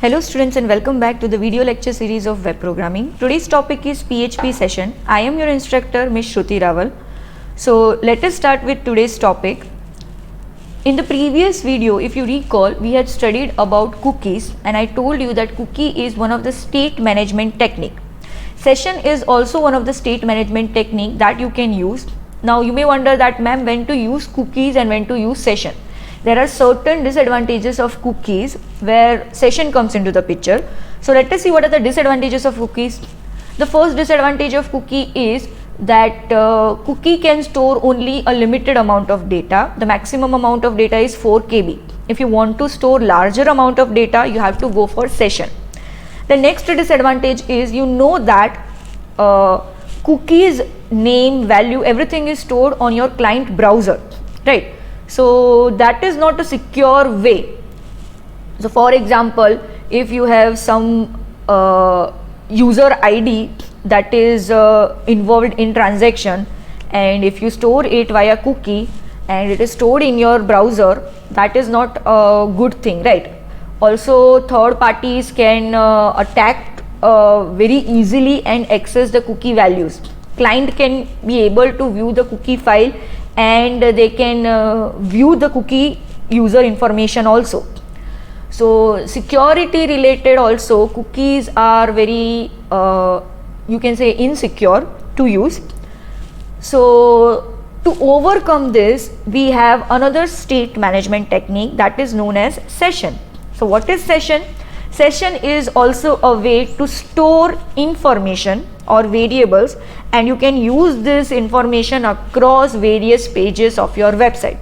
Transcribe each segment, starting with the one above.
Hello students and welcome back to the video lecture series of web programming. Today's topic is PHP session. I am your instructor Ms. Shruti Raval. So let us start with today's topic. In the previous video, if you recall, we had studied about cookies and I told you that cookie is one of the state management technique. Session is also one of the state management technique that you can use. Now you may wonder that ma'am, when to use cookies and when to use session. There are certain disadvantages of cookies where session comes into the picture. So let us see what are the disadvantages of cookies. The first disadvantage of cookie is that cookie can store only a limited amount of data. The maximum amount of data is 4 KB. If you want to store larger amount of data, you have to go for session. The next disadvantage is that cookies name, value, everything is stored on your client browser, right? So that is not a secure way. So for example, if you have some user ID that is involved in transaction, and if you store it via cookie and it is stored in your browser, that is not a good thing, right? Also, third parties can attack very easily and access the cookie values. Client can be able to view the cookie file and they can view the cookie user information also. So security related also, cookies are very you can say insecure to use. So to overcome this, we have another state management technique that is known as session. So what is session? Session is also a way to store information or variables, and you can use this information across various pages of your website.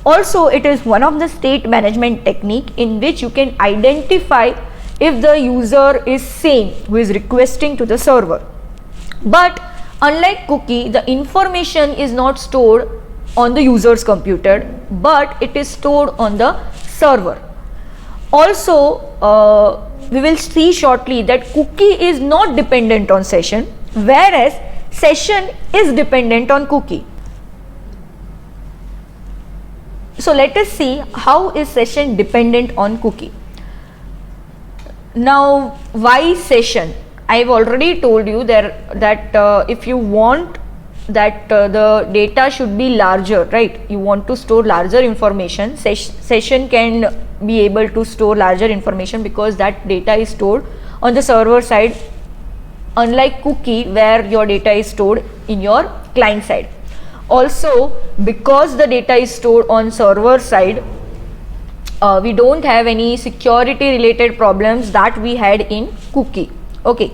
Also, it is one of the state management technique in which you can identify if the user is same who is requesting to the server. But unlike cookie, the information is not stored on the user's computer, but it is stored on the server. Also, we will see shortly that cookie is not dependent on session, whereas session is dependent on cookie. So let us see how is session dependent on cookie. Now, why session? I have already told you that if you want that the data should be larger, right? You want to store larger information. Session can be able to store larger information because that data is stored on the server side, unlike cookie where your data is stored in your client side. Also, because the data is stored on server side, we don't have any security related problems that we had in cookie. Okay,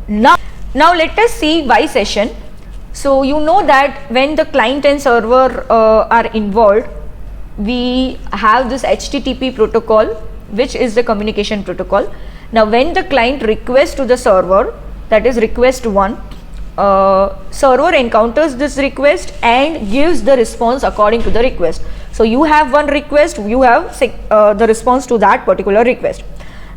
now let us see why session. So you know that when the client and server are involved, we have this HTTP protocol, which is the communication protocol. Now when the client requests to the server, that is request 1, server encounters this request and gives the response according to the request. So you have one request, you have the response to that particular request.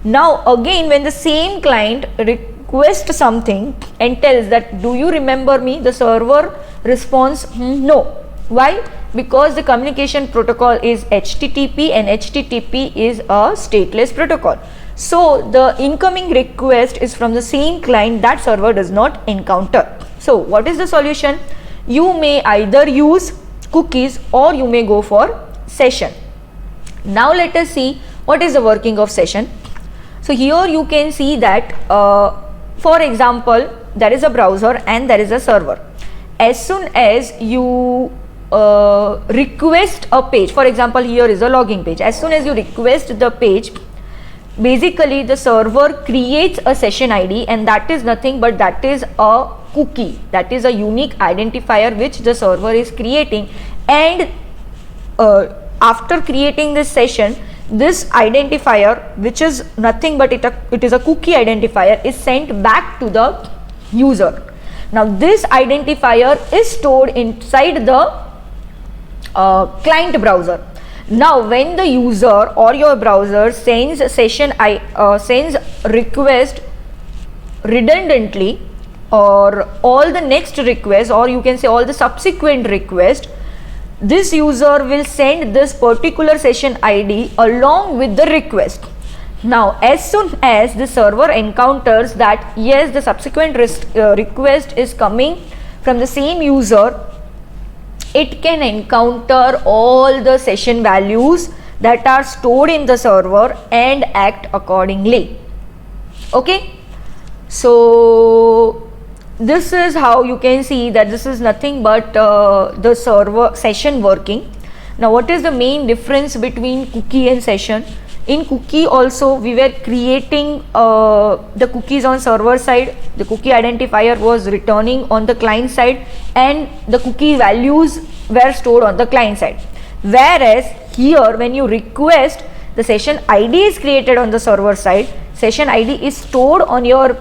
Now again, when the same client requests something and tells that, do you remember me, the server responds no. Why? Because the communication protocol is HTTP and HTTP is a stateless protocol. So the incoming request is from the same client that server does not encounter. So what is the solution? You may either use cookies or you may go for session. Now let us see what is the working of session. So here you can see that for example, there is a browser and there is a server. As soon as you request a page, for example, here is a login page. As soon as you request the page, basically the server creates a session ID, and that is nothing but that is a cookie. That is a unique identifier which the server is creating, and after creating this session, this identifier, which is nothing but it is a cookie identifier, is sent back to the user. Now this identifier is stored inside the client browser. Now when the user or your browser sends sends request redundantly, or all the next requests, or you can say all the subsequent requests, this user will send this particular session ID along with the request. Now, as soon as the server encounters that yes, the subsequent request is coming from the same user, it can encounter all the session values that are stored in the server and act accordingly. Okay, so this is how you can see that this is nothing but the server session working. Now, what is the main difference between cookie and session? In cookie also we were creating the cookies on server side, the cookie identifier was returning on the client side, and the cookie values were stored on the client side. Whereas here, when you request, the session ID is created on the server side, session ID is stored on your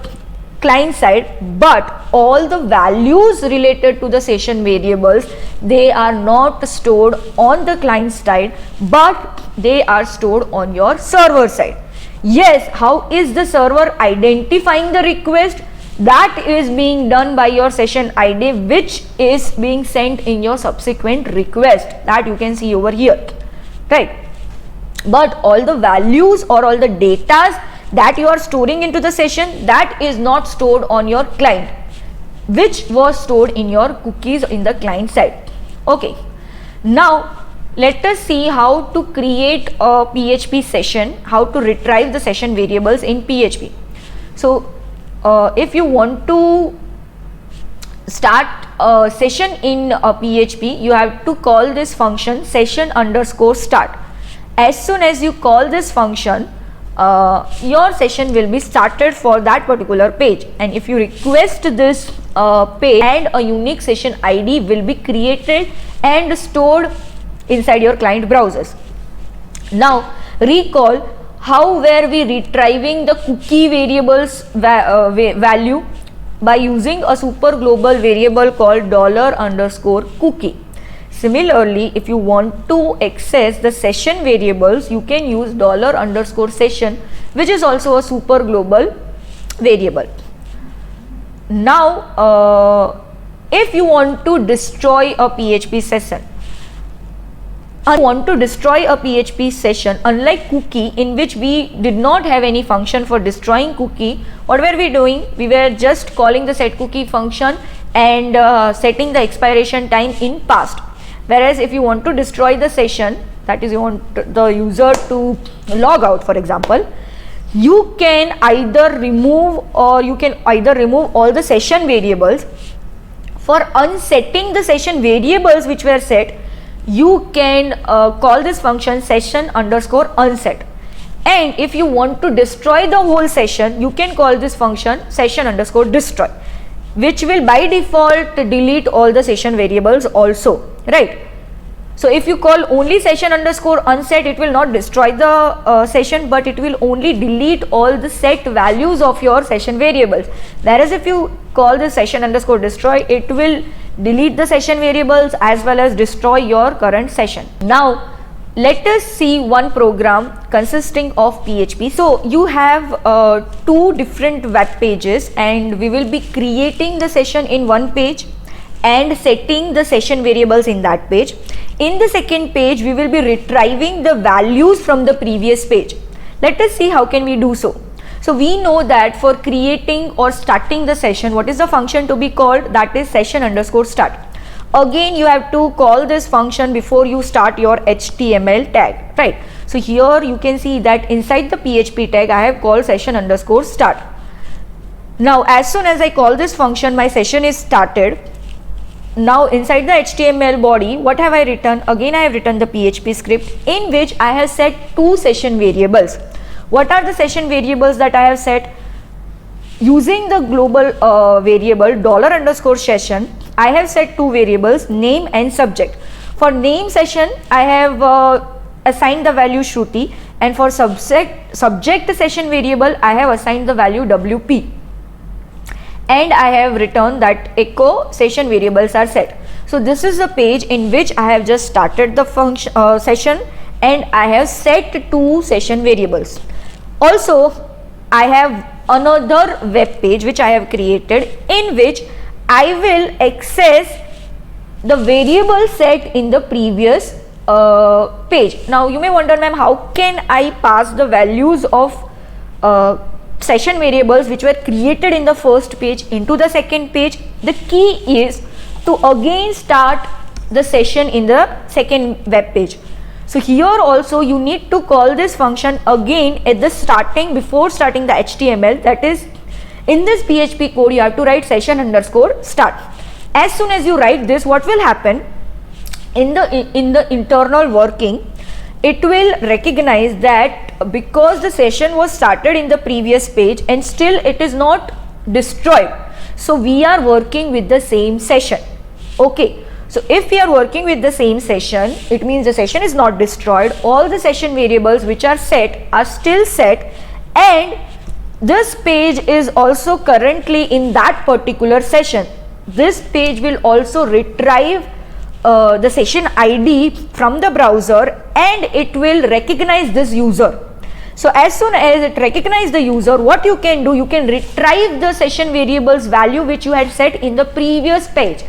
client side, but all the values related to the session variables, they are not stored on the client side, but they are stored on your server side. Yes, how is the server identifying the request? That is being done by your session ID, which is being sent in your subsequent request, that you can see over here, right? But all the values or all the data that you are storing into the session, that is not stored on your client, which was stored in your cookies in the client side. Okay, now let us see how to create a PHP session, how to retrieve the session variables in PHP. So if you want to start a session in a PHP, you have to call this function session_start. As soon as you call this function, your session will be started for that particular page, and if you request this page, and a unique session ID will be created and stored inside your client browsers. Now recall how were we retrieving the cookie variables value? By using a super global variable called $_cookie. Similarly, if you want to access the session variables, you can use $_session, which is also a super global variable. Now, if you want to destroy a PHP session, unlike cookie, in which we did not have any function for destroying cookie, what were we doing? We were just calling the setCookie function and setting the expiration time in past. Whereas if you want to destroy the session, that is, you want the user to log out, for example, you can either remove all the session variables. For unsetting the session variables which were set, you can call this function session_unset. And if you want to destroy the whole session, you can call this function session_destroy, which will by default delete all the session variables also, right? So if you call only session_unset, it will not destroy the session, but it will only delete all the set values of your session variables. Whereas if you call this session_destroy, it will delete the session variables as well as destroy your current session. Now let us see one program consisting of PHP. So you have two different web pages, and we will be creating the session in one page and setting the session variables in that page. In the second page, we will be retrieving the values from the previous page. Let us see how can we do so. So we know that for creating or starting the session, what is the function to be called? That is session_start. Again, you have to call this function before you start your HTML tag, right? So here you can see that inside the PHP tag, I have called session_start. Now as soon as I call this function, my session is started. Now inside the HTML body, what have I written? Again, I have written the PHP script in which I have set two session variables. What are the session variables that I have set? Using the global variable $_session, I have set two variables, name and subject. For name session, I have assigned the value Shruti, and for subject session variable, I have assigned the value WP. And I have written that echo session variables are set. So this is the page in which I have just started the function session, and I have set two session variables. Also, I have another web page which I have created, in which I will access the variable set in the previous page. Now you may wonder, ma'am, how can I pass the values of session variables which were created in the first page into the second page. The key is to again start the session in the second web page. So here also you need to call this function again at the starting, before starting the HTML. That is, in this PHP code you have to write session underscore start. As soon as you write this, what will happen in the internal working, it will recognize that because the session was started in the previous page and still it is not destroyed, so we are working with the same session. Okay, so if we are working with the same session, it means the session is not destroyed. All the session variables which are set are still set, and this page is also currently in that particular session. This page will also retrieve the session ID from the browser, and it will recognize this user. So as soon as it recognizes the user, what you can do, you can retrieve the session variables value which you had set in the previous page.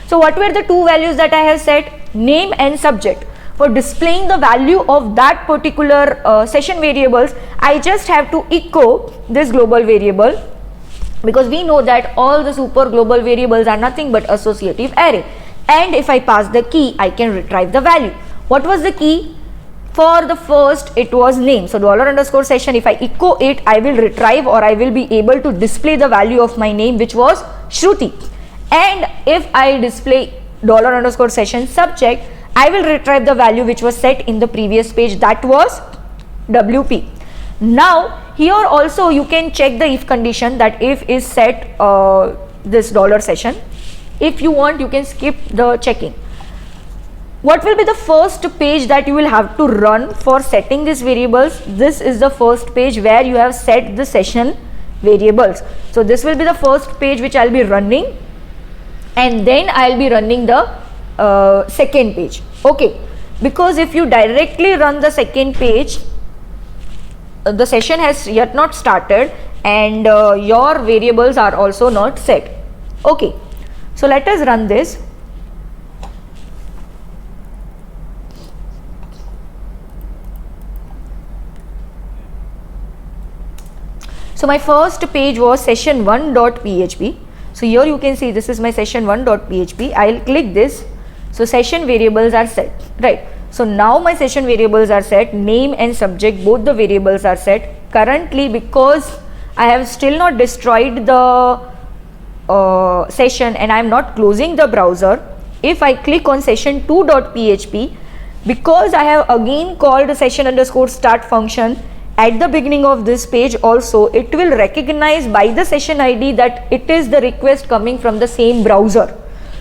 So what were the two values that I have set? Name and subject. For displaying the value of that particular session variables, I just have to echo this global variable, because we know that all the super global variables are nothing but associative array. And if I pass the key, I can retrieve the value. What was the key? For the first, it was name. So $_session, if I echo it, I will retrieve, or I will be able to display the value of my name, which was Shruti. And if I display $_session subject, I will retrieve the value which was set in the previous page, that was WP. Now here also you can check the if condition, that if is set this $session. If you want, you can skip the checking. What will be the first page that you will have to run for setting these variables? This is the first page where you have set the session variables. So this will be the first page which I will be running, and then I will be running the second page. Okay, because if you directly run the second page, the session has yet not started, and your variables are also not set. Okay, so let us run this. So my first page was session1.php. So here you can see this is my session1.php. I will click this. So session variables are set, right? So now my session variables are set, name and subject, both the variables are set. Currently, because I have still not destroyed the session and I am not closing the browser, if I click on session2.php, because I have again called session_start function at the beginning of this page also, it will recognize by the session ID that it is the request coming from the same browser.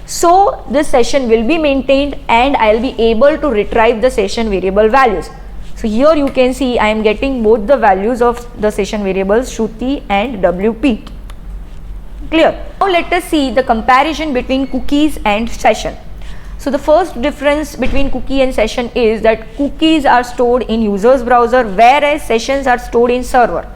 So this session will be maintained, and I will be able to retrieve the session variable values. So here you can see I am getting both the values of the session variables Shruti and WP. Clear? Now let us see the comparison between cookies and session. So the first difference between cookie and session is that cookies are stored in user's browser, whereas sessions are stored in server.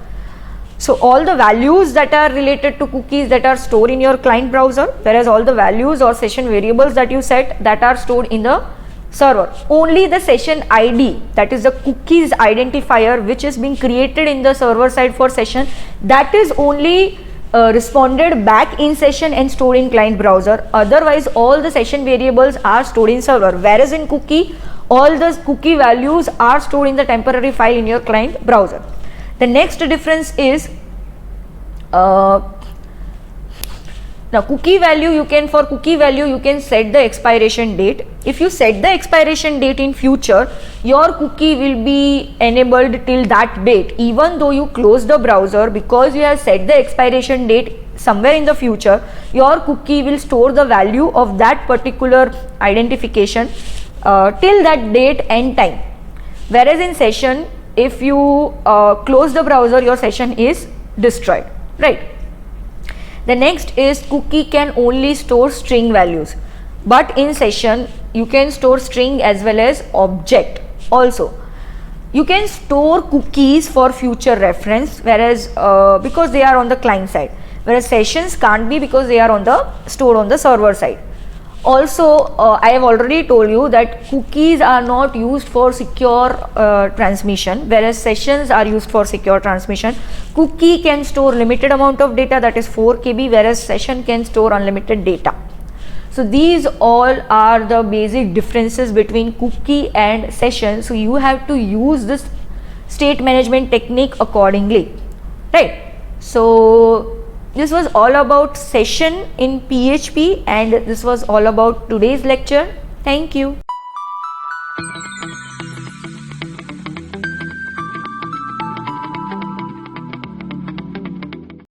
So all the values that are related to cookies that are stored in your client browser, whereas all the values or session variables that you set, that are stored in the server. Only the session ID, that is the cookies identifier which is being created in the server side for session, that is only responded back in session and stored in client browser. Otherwise all the session variables are stored in server, whereas in cookie, all the cookie values are stored in the temporary file in your client browser. The next difference is now cookie value, you can set the expiration date. If you set the expiration date in future, your cookie will be enabled till that date, even though you close the browser, because you have set the expiration date somewhere in the future, your cookie will store the value of that particular identification till that date and time. Whereas in session, if you close the browser, your session is destroyed, right? The next is cookie can only store string values, but in session you can store string as well as object also. You can store cookies for future reference, whereas because they are on the client side, whereas sessions can't be because they are on the stored on the server side. Also, I have already told you that cookies are not used for secure transmission, whereas sessions are used for secure transmission. Cookie can store limited amount of data, that is 4 KB, whereas session can store unlimited data. So these all are the basic differences between cookie and session. So you have to use this state management technique accordingly, right? So this was all about session in PHP, and this was all about today's lecture. Thank you.